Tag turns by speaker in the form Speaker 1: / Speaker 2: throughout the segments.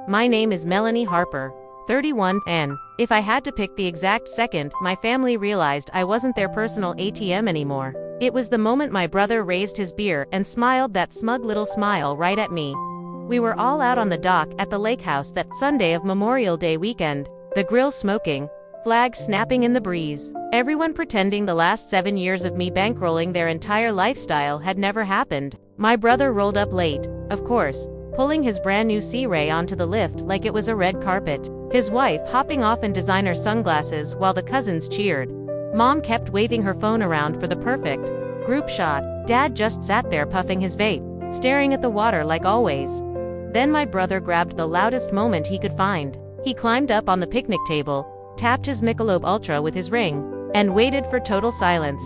Speaker 1: My name is Melanie Harper, 31, and if I had to pick the exact second my family realized I wasn't their personal ATM anymore, it was the moment my brother raised his beer and smiled that smug little smile right at me. We were all out on the dock at the lake house that Sunday of Memorial Day weekend, the grill smoking, flags snapping in the breeze, everyone pretending the last 7 years of me bankrolling their entire lifestyle had never happened. My brother rolled up late, of course, pulling his brand new Sea Ray onto the lift like it was a red carpet, his wife hopping off in designer sunglasses while the cousins cheered. Mom kept waving her phone around for the perfect group shot. Dad just sat there puffing his vape, staring at the water like always. Then my brother grabbed the loudest moment he could find. He climbed up on the picnic table, tapped his Michelob Ultra with his ring, and waited for total silence.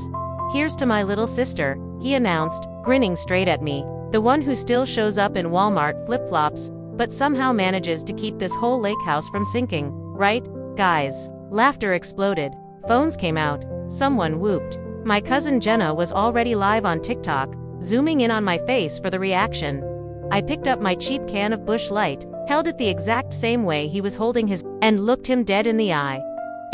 Speaker 1: "Here's to my little sister," he announced, grinning straight at me. The one who still shows up in Walmart flip-flops, but somehow manages to keep this whole lake house from sinking. Right, guys? Laughter exploded. Phones came out. Someone whooped. My cousin Jenna was already live on TikTok, zooming in on my face for the reaction. I picked up my cheap can of Busch Light, held it the exact same way he was holding his, and looked him dead in the eye.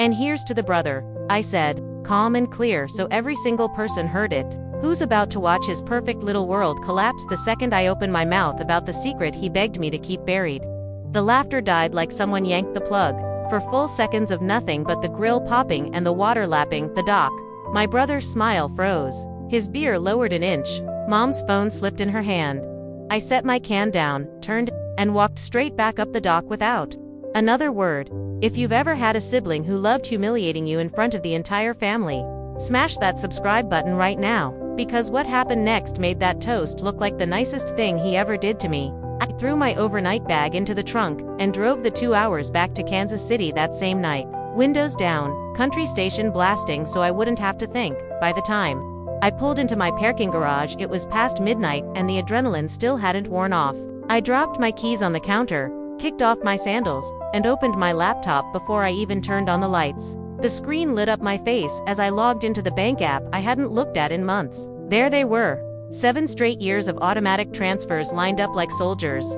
Speaker 1: "And here's to the brother," I said, calm and clear so every single person heard it, who's about to watch his perfect little world collapse the second I open my mouth about the secret he begged me to keep buried. The laughter died like someone yanked the plug, for full seconds of nothing but the grill popping and the water lapping the dock. My brother's smile froze. His beer lowered an inch. Mom's phone slipped in her hand. I set my can down, turned, and walked straight back up the dock without another word. If you've ever had a sibling who loved humiliating you in front of the entire family, smash that subscribe button right now, because what happened next made that toast look like the nicest thing he ever did to me. I threw my overnight bag into the trunk and drove the 2 hours back to Kansas City that same night. Windows down, country station blasting so I wouldn't have to think. By the time I pulled into my parking garage, it was past midnight and the adrenaline still hadn't worn off. I dropped my keys on the counter, kicked off my sandals, and opened my laptop before I even turned on the lights. The screen lit up my face as I logged into the bank app I hadn't looked at in months. There they were. 7 straight years of automatic transfers lined up like soldiers.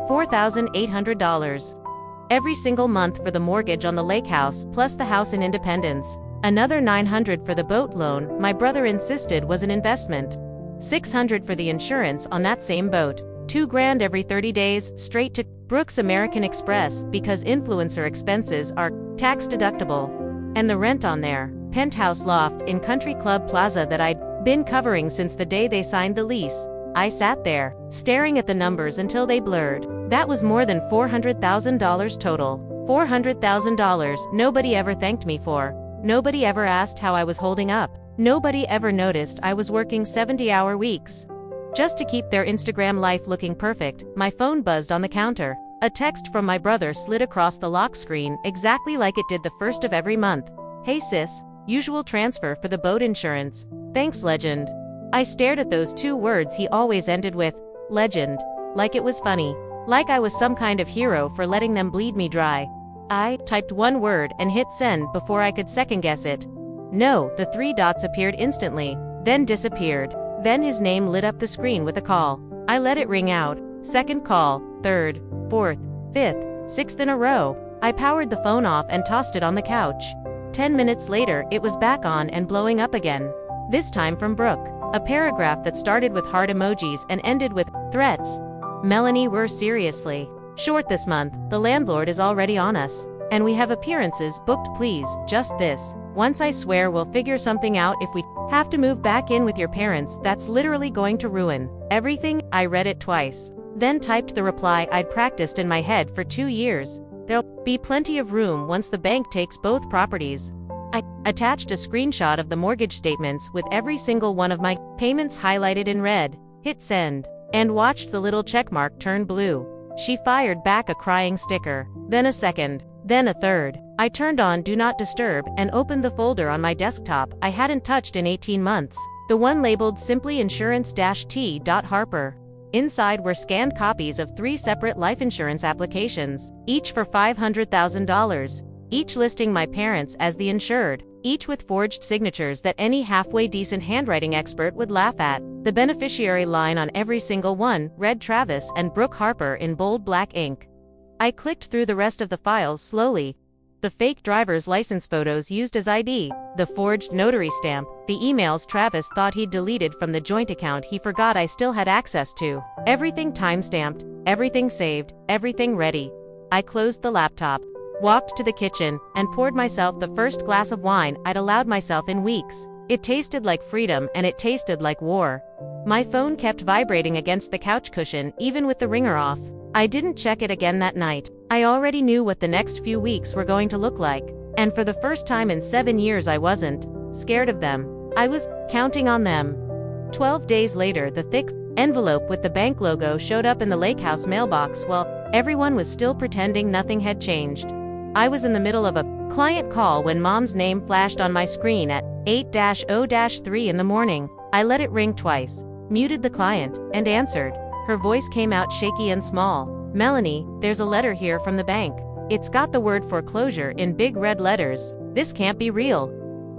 Speaker 1: $4,800. Every single month for the mortgage on the lake house plus the house in Independence. Another $900 for the boat loan my brother insisted was an investment. $600 for the insurance on that same boat. $2,000 every 30 days straight to Brooks American Express because influencer expenses are tax deductible. And the rent on their penthouse loft in Country Club Plaza that I'd been covering since the day they signed the lease. I sat there, staring at the numbers until they blurred. That was more than $400,000 total. $400,000 nobody ever thanked me for. Nobody ever asked how I was holding up. Nobody ever noticed I was working 70-hour weeks. Just to keep their Instagram life looking perfect, my phone buzzed on the counter. A text from my brother slid across the lock screen exactly like it did the first of every month. "Hey sis, usual transfer for the boat insurance. Thanks, legend." I stared at those 2 words he always ended with, legend, like it was funny. Like I was some kind of hero for letting them bleed me dry. I typed 1 word and hit send before I could second guess it. No, the 3 dots appeared instantly, then disappeared. Then his name lit up the screen with a call. I let it ring out. Second call, 3rd, 4th, 5th, 6th in a row. I powered the phone off and tossed it on the couch. 10 minutes later, it was back on and blowing up again. This time from Brooke. A paragraph that started with heart emojis and ended with threats. "Melanie, we're seriously short this month. The landlord is already on us. And we have appearances booked, please, just this. Once I swear we'll figure something out if we have to move back in with your parents. That's literally going to ruin everything." I read it twice, then typed the reply I'd practiced in my head for 2 years. "There'll be plenty of room once the bank takes both properties." I attached a screenshot of the mortgage statements with every single one of my payments highlighted in red, hit send, and watched the little checkmark turn blue. She fired back a crying sticker, then a second, then a third. I turned on Do Not Disturb and opened the folder on my desktop I hadn't touched in 18 months, the one labeled simply insurance-t. Harper. Inside were scanned copies of 3 separate life insurance applications, each for $500,000. Each listing my parents as the insured, each with forged signatures that any halfway decent handwriting expert would laugh at. The beneficiary line on every single one read Travis and Brooke Harper in bold black ink. I clicked through the rest of the files slowly. The fake driver's license photos used as ID, the forged notary stamp, the emails Travis thought he'd deleted from the joint account he forgot I still had access to. Everything time-stamped, everything saved, everything ready. I closed the laptop, walked to the kitchen, and poured myself the first glass of wine I'd allowed myself in weeks. It tasted like freedom and it tasted like war. My phone kept vibrating against the couch cushion even with the ringer off. I didn't check it again that night. I already knew what the next few weeks were going to look like. And for the first time in 7 years I wasn't scared of them. I was counting on them. 12 days later, the thick envelope with the bank logo showed up in the lake house mailbox while everyone was still pretending nothing had changed. I was in the middle of a client call when Mom's name flashed on my screen at 8:0-3 in the morning. I let it ring twice, muted the client, and answered. Her voice came out shaky and small. "Melanie, there's a letter here from the bank. It's got the word foreclosure in big red letters. This can't be real."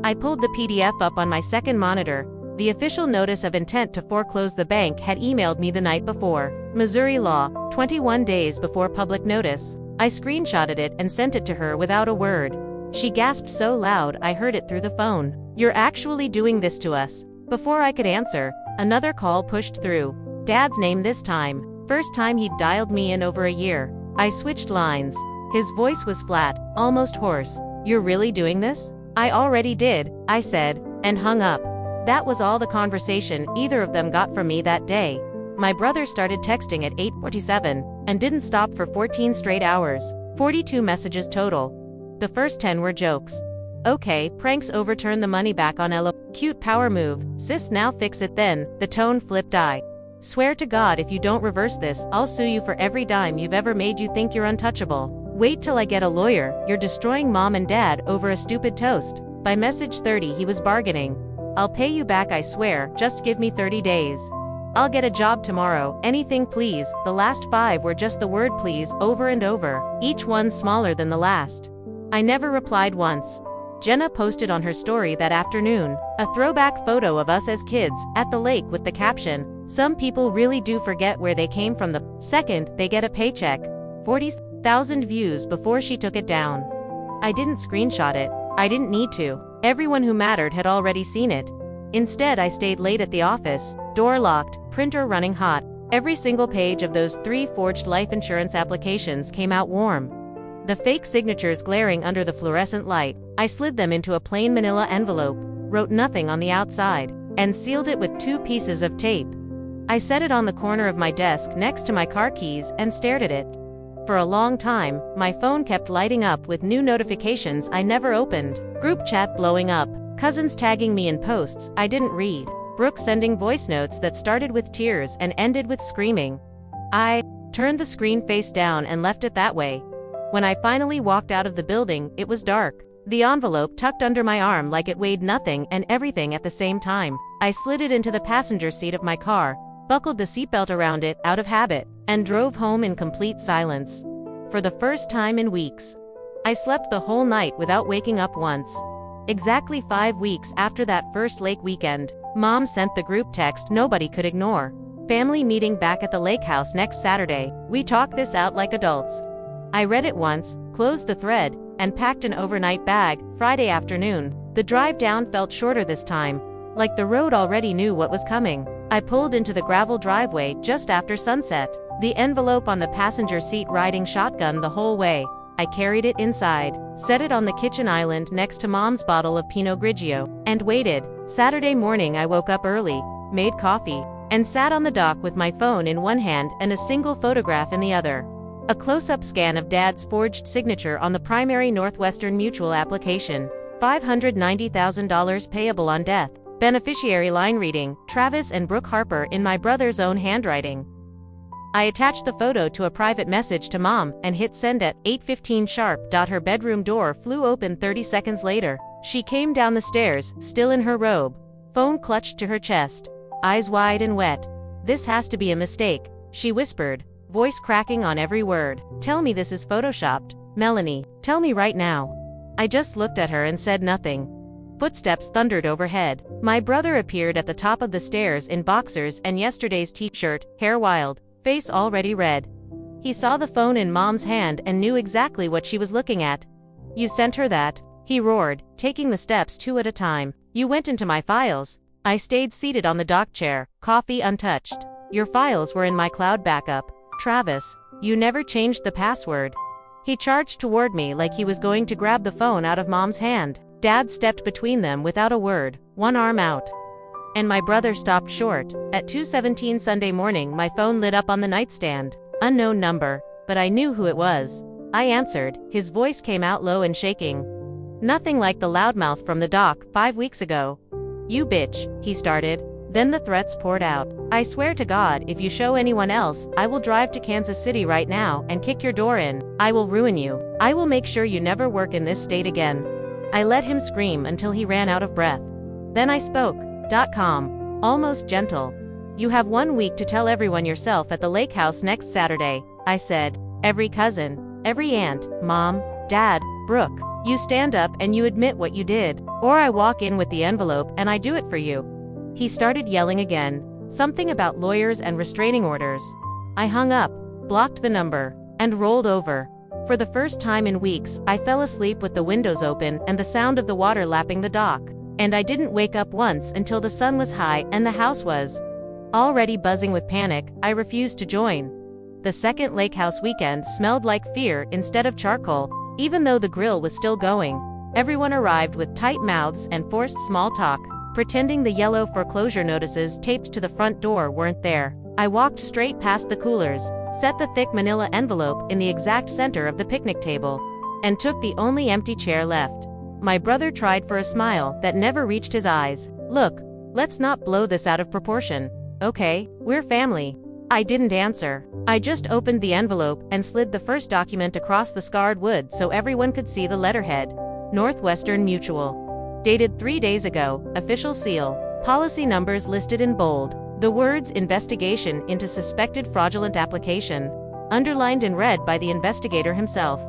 Speaker 1: I pulled the PDF up on my second monitor. The official notice of intent to foreclose the bank had emailed me the night before. Missouri law, 21 days before public notice. I screenshotted it and sent it to her without a word. She gasped so loud I heard it through the phone. "You're actually doing this to us." Before I could answer, another call pushed through. Dad's name this time. First time he'd dialed me in over a year. I switched lines. His voice was flat, almost hoarse. "You're really doing this?" "I already did," I said, and hung up. That was all the conversation either of them got from me that day. My brother started texting at 8:47, and didn't stop for 14 straight hours. 42 messages total. The first 10 were jokes. "Okay, pranks overturn the money back on Ella. Cute power move. Sis, now fix it then." The tone flipped. "I swear to God if you don't reverse this, I'll sue you for every dime you've ever made you think you're untouchable. Wait till I get a lawyer, you're destroying Mom and Dad over a stupid toast." By message 30 he was bargaining. "I'll pay you back, I swear, just give me 30 days. I'll get a job tomorrow, anything please." The last 5 were just the word please over and over, each one smaller than the last. I never replied once. Jenna posted on her story that afternoon a throwback photo of us as kids at the lake with the caption, "Some people really do forget where they came from the second they get a paycheck." 40,000 views before she took it down. I didn't screenshot it. I didn't need to. Everyone who mattered had already seen it. Instead, I stayed late at the office, door locked, printer running hot. Every single page of those 3 forged life insurance applications came out warm. The fake signatures glaring under the fluorescent light. I slid them into a plain manila envelope, wrote nothing on the outside, and sealed it with 2 pieces of tape. I set it on the corner of my desk next to my car keys and stared at it. For a long time, my phone kept lighting up with new notifications I never opened. Group chat blowing up, cousins tagging me in posts I didn't read, Brooke sending voice notes that started with tears and ended with screaming. I turned the screen face down and left it that way. When I finally walked out of the building, it was dark. The envelope tucked under my arm like it weighed nothing and everything at the same time. I slid it into the passenger seat of my car, buckled the seatbelt around it out of habit, and drove home in complete silence. For the first time in weeks. I slept the whole night without waking up once. Exactly 5 weeks after that first lake weekend, Mom sent the group text nobody could ignore. "Family meeting back at the lake house next Saturday. We talk this out like adults." I read it once, closed the thread, and packed an overnight bag. Friday afternoon. The drive down felt shorter this time, like the road already knew what was coming. I pulled into the gravel driveway just after sunset, the envelope on the passenger seat riding shotgun the whole way. I carried it inside, set it on the kitchen island next to Mom's bottle of Pinot Grigio, and waited. Saturday morning I woke up early, made coffee, and sat on the dock with my phone in one hand and a single photograph in the other. A close-up scan of Dad's forged signature on the primary Northwestern Mutual application. $590,000 payable on death. Beneficiary line reading, Travis and Brooke Harper in my brother's own handwriting. I attached the photo to a private message to Mom and hit send at 8:15 sharp. Her bedroom door flew open 30 seconds later. She came down the stairs, still in her robe, phone clutched to her chest, eyes wide and wet. "This has to be a mistake," she whispered, voice cracking on every word. "Tell me this is photoshopped, Melanie. Tell me right now." I just looked at her and said nothing. Footsteps thundered overhead. My brother appeared at the top of the stairs in boxers and yesterday's t-shirt, hair wild, face already red. He saw the phone in Mom's hand and knew exactly what she was looking at. "You sent her that?" he roared, taking the steps 2 at a time. "You went into my files." I stayed seated on the dock chair, coffee untouched. "Your files were in my cloud backup. Travis, you never changed the password." He charged toward me like he was going to grab the phone out of Mom's hand. Dad stepped between them without a word, one arm out. And my brother stopped short. At 2:17 Sunday morning, my phone lit up on the nightstand. Unknown number, but I knew who it was. I answered. His voice came out low and shaking. Nothing like the loudmouth from the dock 5 weeks ago. "You bitch," he started. Then the threats poured out. "I swear to God, if you show anyone else, I will drive to Kansas City right now and kick your door in. I will ruin you. I will make sure you never work in this state again." I let him scream until he ran out of breath. Then I spoke. Calm, almost gentle. "You have 1 week to tell everyone yourself at the lake house next Saturday," I said. "Every cousin, every aunt, mom, dad, Brooke. You stand up and you admit what you did, or I walk in with the envelope and I do it for you." He started yelling again, something about lawyers and restraining orders. I hung up, blocked the number, and rolled over. For the first time in weeks, I fell asleep with the windows open and the sound of the water lapping the dock. And I didn't wake up once until the sun was high and the house was already buzzing with panic. I refused to join. The second lake house weekend smelled like fear instead of charcoal, even though the grill was still going. Everyone arrived with tight mouths and forced small talk, pretending the yellow foreclosure notices taped to the front door weren't there. I walked straight past the coolers, set the thick manila envelope in the exact center of the picnic table, and took the only empty chair left. My brother tried for a smile that never reached his eyes. "Look, let's not blow this out of proportion. Okay, we're family." I didn't answer. I just opened the envelope and slid the first document across the scarred wood so everyone could see the letterhead. Northwestern Mutual. Dated 3 days ago, official seal. Policy numbers listed in bold. The words "investigation into suspected fraudulent application" underlined in red by the investigator himself.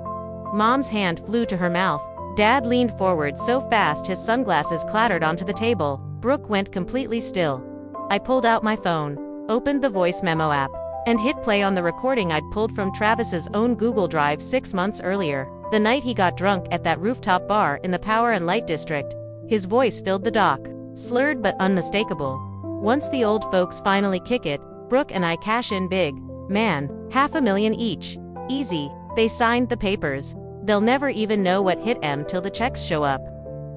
Speaker 1: Mom's hand flew to her mouth. Dad leaned forward so fast his sunglasses clattered onto the table. Brooke went completely still. I pulled out my phone, opened the voice memo app, and hit play on the recording I'd pulled from Travis's own Google Drive 6 months earlier, the night he got drunk at that rooftop bar in the Power and Light District. His voice filled the dock, slurred but unmistakable. "Once the old folks finally kick it, Brooke and I cash in big. Man, $500,000 each. Easy. They signed the papers. They'll never even know what hit 'em till the checks show up."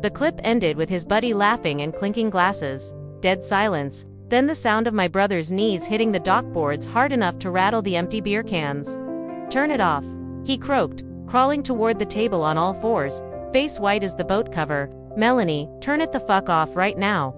Speaker 1: The clip ended with his buddy laughing and clinking glasses. Dead silence. Then the sound of my brother's knees hitting the dock boards hard enough to rattle the empty beer cans. "Turn it off," he croaked, crawling toward the table on all fours, face white as the boat cover. "Melanie, turn it the fuck off right now."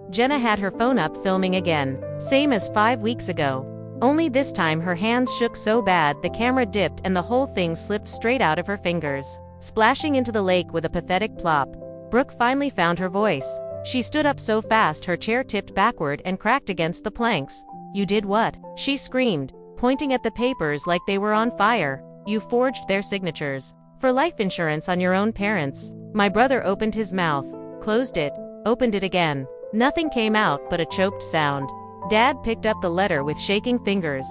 Speaker 1: Jenna had her phone up filming again, same as 5 weeks ago. Only this time her hands shook so bad the camera dipped and the whole thing slipped straight out of her fingers, splashing into the lake with a pathetic plop. Brooke finally found her voice. She stood up so fast her chair tipped backward and cracked against the planks. "You did what?" she screamed, pointing at the papers like they were on fire. "You forged their signatures. For life insurance on your own parents." My brother opened his mouth, closed it, opened it again. Nothing came out but a choked sound. Dad picked up the letter with shaking fingers,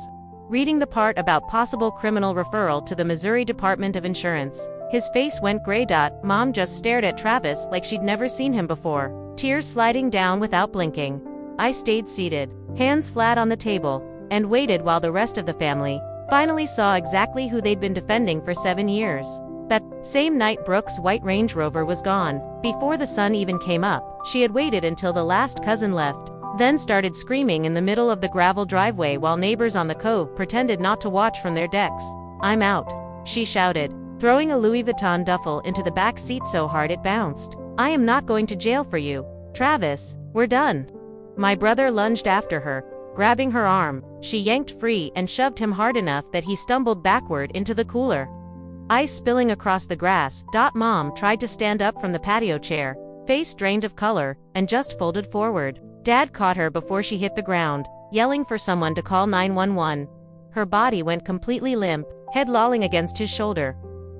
Speaker 1: reading the part about possible criminal referral to the Missouri Department of Insurance. His face went gray. Mom just stared at Travis like she'd never seen him before, tears sliding down without blinking. I stayed seated, hands flat on the table, and waited while the rest of the family finally saw exactly who they'd been defending for 7 years. That same night Brooke's white Range Rover was gone. Before the sun even came up, she had waited until the last cousin left, then started screaming in the middle of the gravel driveway while neighbors on the cove pretended not to watch from their decks. "I'm out," she shouted, throwing a Louis Vuitton duffel into the back seat so hard it bounced. "I am not going to jail for you. Travis, we're done." My brother lunged after her, grabbing her arm. She yanked free and shoved him hard enough that he stumbled backward into the cooler, ice spilling across the grass. Mom tried to stand up from the patio chair, face drained of color, and just folded forward. Dad caught her before she hit the ground, yelling for someone to call 911. Her body went completely limp, head lolling against his shoulder.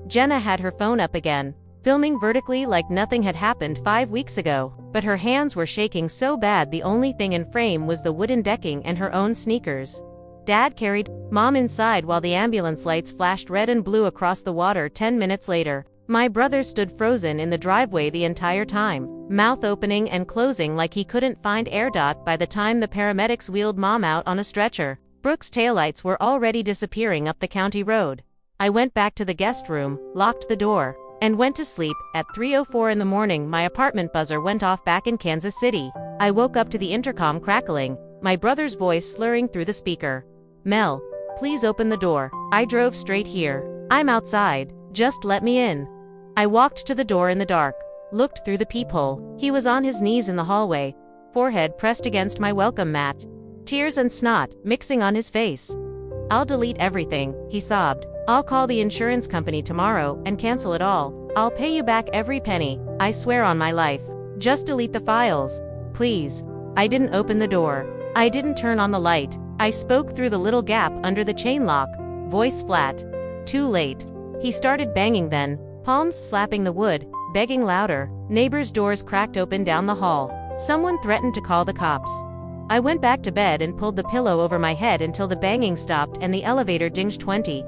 Speaker 1: Jenna had her phone up again, filming vertically like nothing had happened 5 weeks ago, but her hands were shaking so bad the only thing in frame was the wooden decking and her own sneakers. Dad carried Mom inside while the ambulance lights flashed red and blue across the water. 10 minutes later, my brother stood frozen in the driveway the entire time, mouth opening and closing like he couldn't find air. By the time the paramedics wheeled Mom out on a stretcher, Brooke's taillights were already disappearing up the county road. I went back to the guest room, locked the door, and went to sleep. At 3:04 in the morning, my apartment buzzer went off back in Kansas City. I woke up to the intercom crackling, my brother's voice slurring through the speaker. "Mel, please open the door. I drove straight here. I'm outside. Just let me in." I walked to the door in the dark, looked through the peephole. He was on his knees in the hallway, forehead pressed against my welcome mat, tears and snot mixing on his face. "I'll delete everything," he sobbed. "I'll call the insurance company tomorrow and cancel it all. I'll pay you back every penny, I swear on my life. Just delete the files, please." I didn't open the door. I didn't turn on the light. I spoke through the little gap under the chain lock, voice flat. "Too late." He started banging then, palms slapping the wood, begging louder. Neighbors' doors cracked open down the hall. Someone threatened to call the cops. I went back to bed and pulled the pillow over my head until the banging stopped and the elevator dinged. 20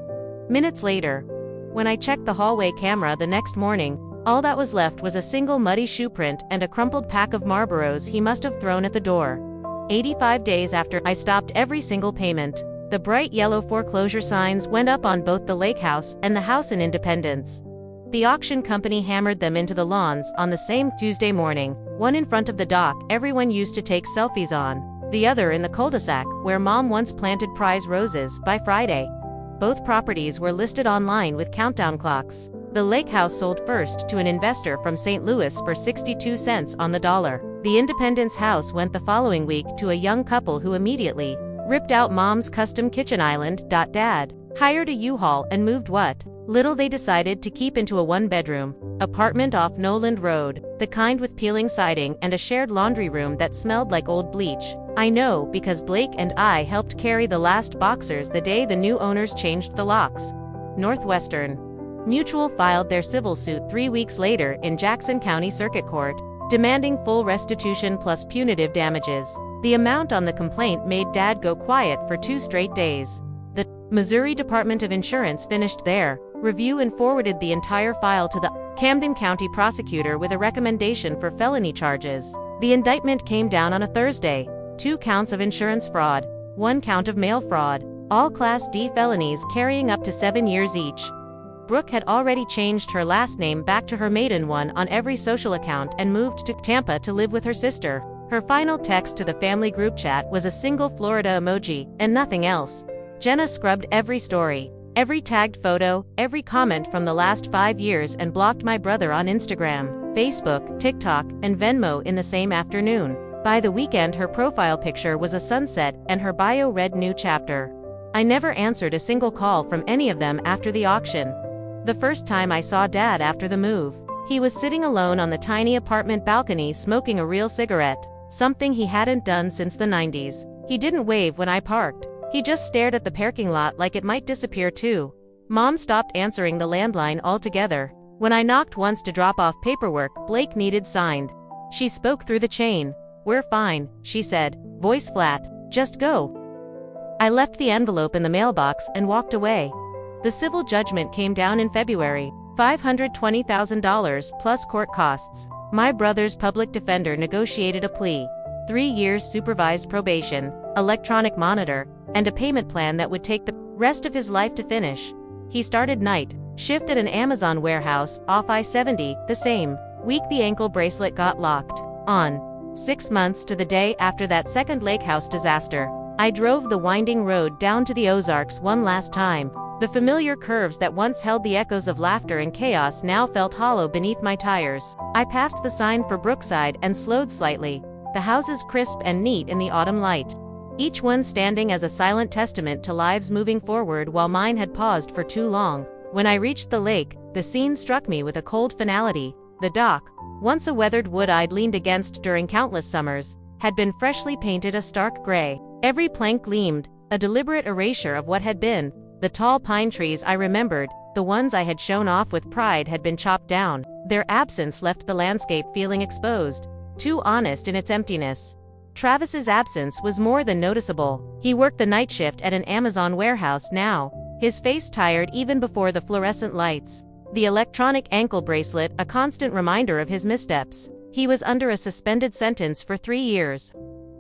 Speaker 1: minutes later, when I checked the hallway camera the next morning, all that was left was a single muddy shoe print and a crumpled pack of Marlboros he must have thrown at the door. 85 days after I stopped every single payment, the bright yellow foreclosure signs went up on both the lake house and the house in Independence. The auction company hammered them into the lawns on the same Tuesday morning, one in front of the dock everyone used to take selfies on, the other in the cul-de-sac where Mom once planted prize roses. By Friday, both properties were listed online with countdown clocks. The lake house sold first to an investor from St. Louis for 62 cents on the dollar. The Independence house went the following week to a young couple who immediately ripped out Mom's custom kitchen island. Dad hired a U-Haul and moved what little they decided to keep into a one-bedroom apartment off Noland Road, the kind with peeling siding and a shared laundry room that smelled like old bleach. I know because Blake and I helped carry the last boxers the day the new owners changed the locks. Northwestern Mutual filed their civil suit 3 weeks later in Jackson County Circuit Court, demanding full restitution plus punitive damages. The amount on the complaint made Dad go quiet for 2 straight days. The Missouri Department of Insurance finished their review and forwarded the entire file to the Camden County prosecutor with a recommendation for felony charges. The indictment came down on a Thursday. 2 counts of insurance fraud, 1 count of mail fraud, all Class D felonies carrying up to 7 years each. Brooke had already changed her last name back to her maiden one on every social account and moved to Tampa to live with her sister. Her final text to the family group chat was a single Florida emoji, and nothing else. Jenna scrubbed every story, every tagged photo, every comment from the last 5 years and blocked my brother on Instagram, Facebook, TikTok, and Venmo in the same afternoon. By the weekend her profile picture was a sunset and her bio read "New Chapter." I never answered a single call from any of them after the auction. The first time I saw Dad after the move, he was sitting alone on the tiny apartment balcony smoking a real cigarette, something he hadn't done since the 90s. He didn't wave when I parked. He just stared at the parking lot like it might disappear too. Mom stopped answering the landline altogether. When I knocked once to drop off paperwork Blake needed signed, she spoke through the chain. "We're fine," she said, voice flat. "Just go." I left the envelope in the mailbox and walked away. The civil judgment came down in February, $520,000 plus court costs. My brother's public defender negotiated a plea, 3 years supervised probation, electronic monitor, and a payment plan that would take the rest of his life to finish. He started night shift at an Amazon warehouse off I-70. The same week the ankle bracelet got locked on. 6 months to the day after that second lake house disaster, I drove the winding road down to the Ozarks one last time. The familiar curves that once held the echoes of laughter and chaos now felt hollow beneath my tires. I passed the sign for Brookside and slowed slightly, the houses crisp and neat in the autumn light, each one standing as a silent testament to lives moving forward while mine had paused for too long. When I reached the lake, the scene struck me with a cold finality. The dock, once a weathered wood I'd leaned against during countless summers, had been freshly painted a stark gray. Every plank gleamed, a deliberate erasure of what had been. The tall pine trees I remembered, the ones I had shown off with pride, had been chopped down. Their absence left the landscape feeling exposed, too honest in its emptiness. Travis's absence was more than noticeable. He worked the night shift at an Amazon warehouse now, his face tired even before the fluorescent lights. The electronic ankle bracelet a constant reminder of his missteps. He was under a suspended sentence for 3 years.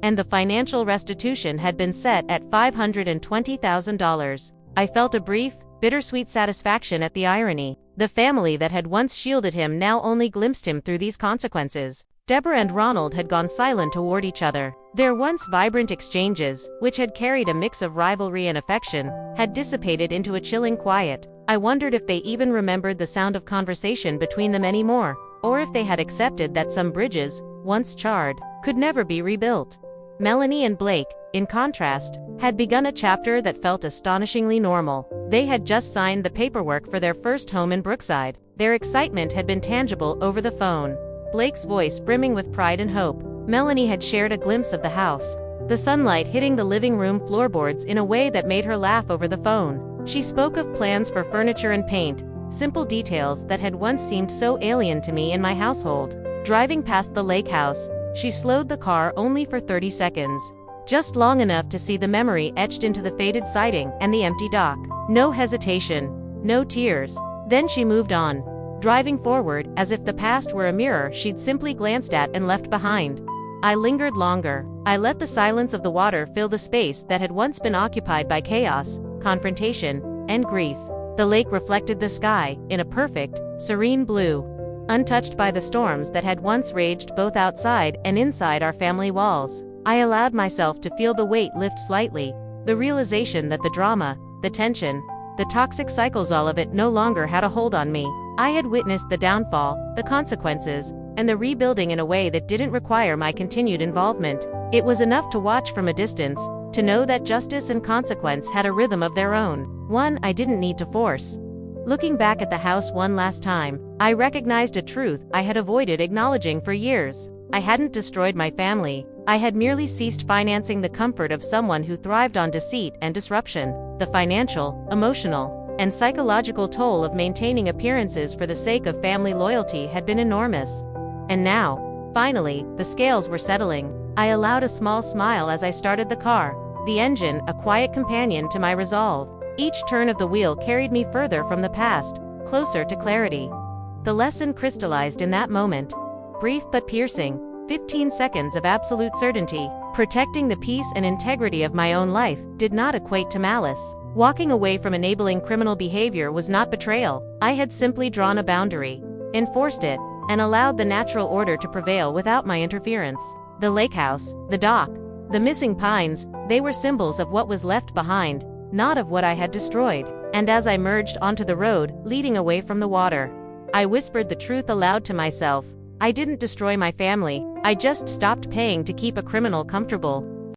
Speaker 1: And the financial restitution had been set at $520,000. I felt a brief, bittersweet satisfaction at the irony. The family that had once shielded him now only glimpsed him through these consequences. Deborah and Ronald had gone silent toward each other. Their once vibrant exchanges, which had carried a mix of rivalry and affection, had dissipated into a chilling quiet. I wondered if they even remembered the sound of conversation between them anymore, or if they had accepted that some bridges, once charred, could never be rebuilt. Melanie and Blake, in contrast, had begun a chapter that felt astonishingly normal. They had just signed the paperwork for their first home in Brookside. Their excitement had been tangible over the phone, Blake's voice brimming with pride and hope. Melanie had shared a glimpse of the house, the sunlight hitting the living room floorboards in a way that made her laugh over the phone. She spoke of plans for furniture and paint, simple details that had once seemed so alien to me in my household. Driving past the lake house, she slowed the car only for 30 seconds. Just long enough to see the memory etched into the faded siding and the empty dock. No hesitation, no tears. Then she moved on, driving forward as if the past were a mirror she'd simply glanced at and left behind. I lingered longer. I let the silence of the water fill the space that had once been occupied by chaos, confrontation, and grief. The lake reflected the sky in a perfect, serene blue, untouched by the storms that had once raged both outside and inside our family walls. I allowed myself to feel the weight lift slightly, the realization that the drama, the tension, the toxic cycles, all of it no longer had a hold on me. I had witnessed the downfall, the consequences, and the rebuilding in a way that didn't require my continued involvement. It was enough to watch from a distance, to know that justice and consequence had a rhythm of their own, one I didn't need to force. Looking back at the house one last time, I recognized a truth I had avoided acknowledging for years. I hadn't destroyed my family. I had merely ceased financing the comfort of someone who thrived on deceit and disruption. The financial, emotional, and psychological toll of maintaining appearances for the sake of family loyalty had been enormous. And now, finally, the scales were settling. I allowed a small smile as I started the car, the engine a quiet companion to my resolve. Each turn of the wheel carried me further from the past, closer to clarity. The lesson crystallized in that moment. Brief but piercing, 15 seconds of absolute certainty. Protecting the peace and integrity of my own life did not equate to malice. Walking away from enabling criminal behavior was not betrayal. I had simply drawn a boundary, enforced it, and allowed the natural order to prevail without my interference. The lake house, the dock, the missing pines, they were symbols of what was left behind, not of what I had destroyed. And as I merged onto the road, leading away from the water, I whispered the truth aloud to myself. I didn't destroy my family, I just stopped paying to keep a criminal comfortable.